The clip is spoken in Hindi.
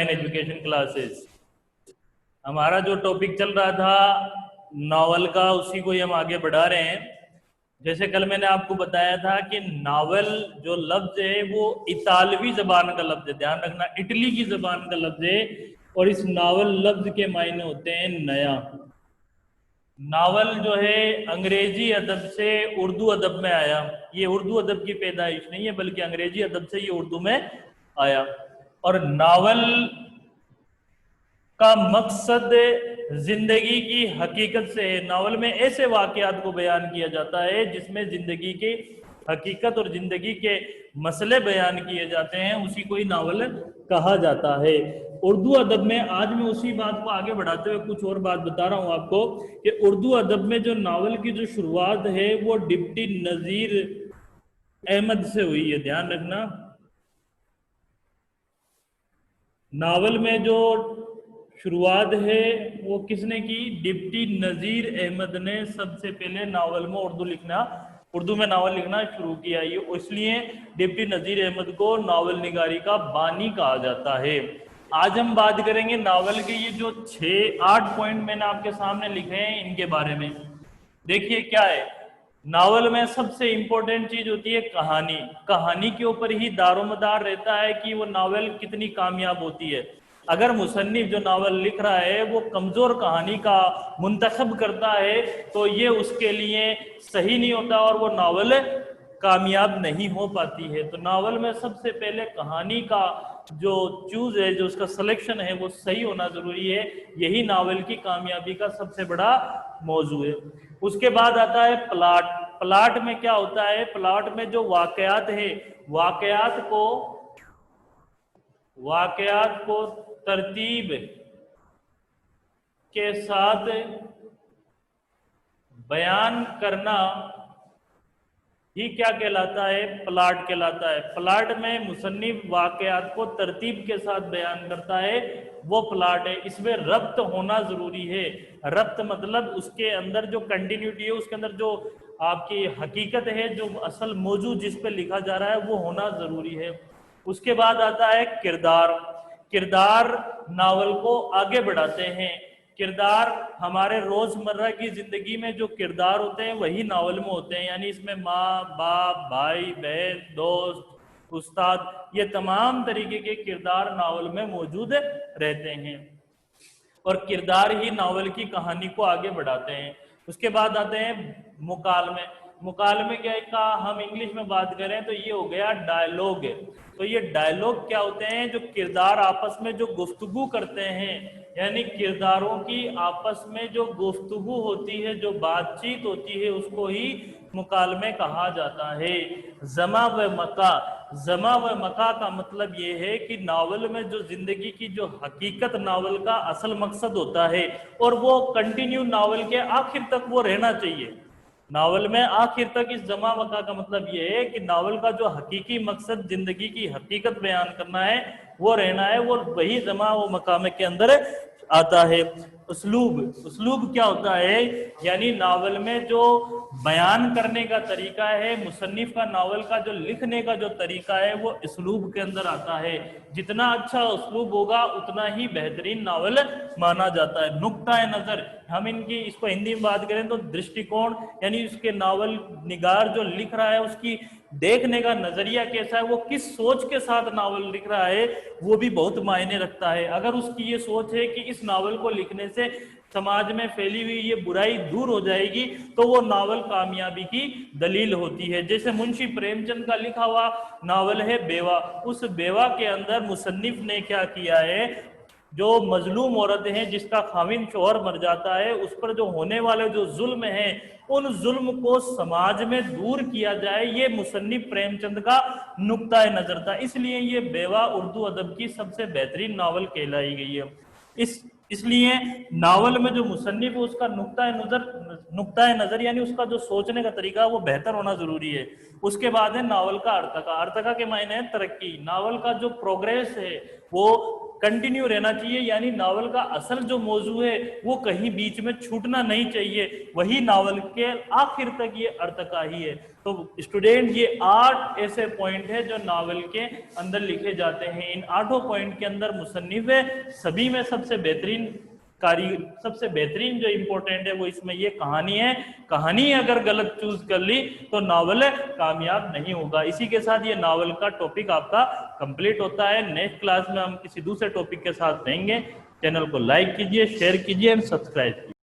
Education classes. हमारा जो टॉपिक चल रहा था नावल का, उसी को ही हम आगे बढ़ा रहे हैं। जैसे कल मैंने आपको बताया था कि नावल जो लफ्ज है वो इतालवी जबान का लफ्ज है, ध्यान रखना, इटली की जबान का लफ्ज है। और इस नावल लफ्ज के मायने होते हैं नया। नावल जो है अंग्रेजी अदब से उर्दू अदब में आया। ये उर्दू अदब की पैदाइश नहीं है, बल्कि अंग्रेजी अदब से ये उर्दू में आया। और नावल का मकसद जिंदगी की हकीकत से है। नावल में ऐसे वाकयात को बयान किया जाता है जिसमें जिंदगी की हकीकत और जिंदगी के मसले बयान किए जाते हैं, उसी को ही नावल कहा जाता है। उर्दू अदब में, आज मैं उसी बात को आगे बढ़ाते हुए कुछ और बात बता रहा हूं आपको, कि उर्दू अदब में जो नावल की जो शुरुआत है वो डिप्टी नजीर अहमद से हुई है। ध्यान रखना, नावल में जो शुरुआत है वो किसने की? डिप्टी नजीर अहमद ने सबसे पहले नावल में उर्दू में नावल लिखना शुरू किया। ये इसलिए डिप्टी नजीर अहमद को नावल निगारी का बानी कहा जाता है। आज हम बात करेंगे नावल के ये जो 6-8 पॉइंट मैंने आपके सामने लिखे हैं इनके बारे में। देखिए क्या है, नावल में सबसे इंपॉर्टेंट चीज होती है कहानी। कहानी के ऊपर ही दारोमदार रहता है कि वो नावल कितनी कामयाब होती है। अगर मुसन्निफ जो नावल लिख रहा है वो कमजोर कहानी का मुंतखब करता है तो ये उसके लिए सही नहीं होता और वो नावल कामयाब नहीं हो पाती है। तो नावल में सबसे पहले कहानी का जो चूज है, जो उसका सिलेक्शन है, वो सही होना जरूरी है। यही नावल की कामयाबी का सबसे बड़ा मौजू है। उसके बाद आता है प्लॉट। प्लॉट में क्या होता है? प्लॉट में जो वाकयात है, वाकयात को तरतीब के साथ बयान करना ही क्या कहलाता है? प्लॉट कहलाता है। प्लॉट में मुसन्निफ वाकयात को तरतीब के साथ बयान करता है, वो प्लॉट है। इसमें रब्त होना जरूरी है। रब्त मतलब उसके अंदर जो कंटिन्यूटी है, उसके अंदर जो आपकी हकीकत है, जो असल मौजू जिस पे लिखा जा रहा है, वो होना जरूरी है। उसके बाद आता है किरदार। किरदार नावल को आगे बढ़ाते हैं। किरदार हमारे रोजमर्रा की जिंदगी में जो किरदार होते हैं वही नावल में होते हैं। यानी इसमें माँ बाप, भाई बहन, दोस्त, उस्ताद, ये तमाम तरीके के किरदार नावल में मौजूद रहते हैं और किरदार ही नावल की कहानी को आगे बढ़ाते हैं। उसके बाद आते हैं मुकालमे। मुकालमे क्या का हम इंग्लिश में बात करें तो ये हो गया डायलॉग। तो ये डायलॉग क्या होते हैं? जो किरदार आपस में जो गुफ्तगू करते हैं, यानी किरदारों की आपस में जो गुफ्तगू होती है, जो बातचीत होती है, उसको ही मुकालमे कहा जाता है। जमा व मका। जमा व मका का मतलब ये है कि नावल में जो जिंदगी की जो हकीकत नावल का असल मकसद होता है और वो कंटिन्यू नावल के आखिर तक वो रहना चाहिए। नावल में आखिर तक इस जमा वका का मतलब ये है कि नावल का जो हकीकी मकसद जिंदगी की हकीकत बयान करना है वो रहना है, वो वही जमा व मकामे के अंदर आता है। उसलूब क्या होता है? यानी नावल में जो बयान करने का तरीका है, मुसन्निफ का नावल का जो लिखने का जो तरीका है, वो उसलूब के अंदर आता है। जितना अच्छा उसलूब होगा उतना ही बेहतरीन नावल माना जाता है। नुक्ता नजर, हम इसको हिंदी में बात करें तो दृष्टिकोण, यानी उसके नावल निगार जो लिख रहा है उसकी देखने का नजरिया कैसा है, वो किस सोच के साथ नावल लिख रहा है, वो भी बहुत मायने रखता है। अगर उसकी ये सोच है कि इस नावल को लिखने से समाज में फैली हुई ये बुराई दूर हो जाएगी, तो वो नावल कामयाबी की दलील होती है। जैसे मुंशी प्रेमचंद का लिखा हुआ नावल है बेवा। उस बेवा के अंदर मुसन्निफ ने क्या किया है? जो मजलूम औरत है, जिसका खाविन शोहर मर जाता है, उस पर जो होने वाले जो जुल्म है, उन जुल्म को समाज में दूर किया जाए, ये मुसन्निफ प्रेमचंद का नुक्ता नजर था। इसलिए ये बेवा उर्दू अदब की सबसे बेहतरीन नावल कहलाई गई है। इसलिए नावल में जो मुसन्निफ है उसका नुक्ता नजर यानी उसका जो सोचने का तरीका वो बेहतर होना जरूरी है। उसके बाद है नावल का अर्तका। अर्तका के मायने है तरक्की। नावल का जो प्रोग्रेस है वो कंटिन्यू रहना चाहिए, यानी नावल का असल जो मौजू है वो कहीं बीच में छूटना नहीं चाहिए, वही नावल के आखिर तक ये अर्तकाही है। तो स्टूडेंट ये 8 ऐसे पॉइंट है जो नावल के अंदर लिखे जाते हैं। इन 8 पॉइंट के अंदर मुसन्निफ सभी में सबसे बेहतरीन जो इंपॉर्टेंट है वो इसमें ये कहानी है। कहानी अगर गलत चूज कर ली तो नावल कामयाब नहीं होगा। इसी के साथ ये नावल का टॉपिक आपका कंप्लीट होता है। नेक्स्ट क्लास में हम किसी दूसरे टॉपिक के साथ रहेंगे। चैनल को लाइक कीजिए, शेयर कीजिए एंड सब्सक्राइब कीजिए।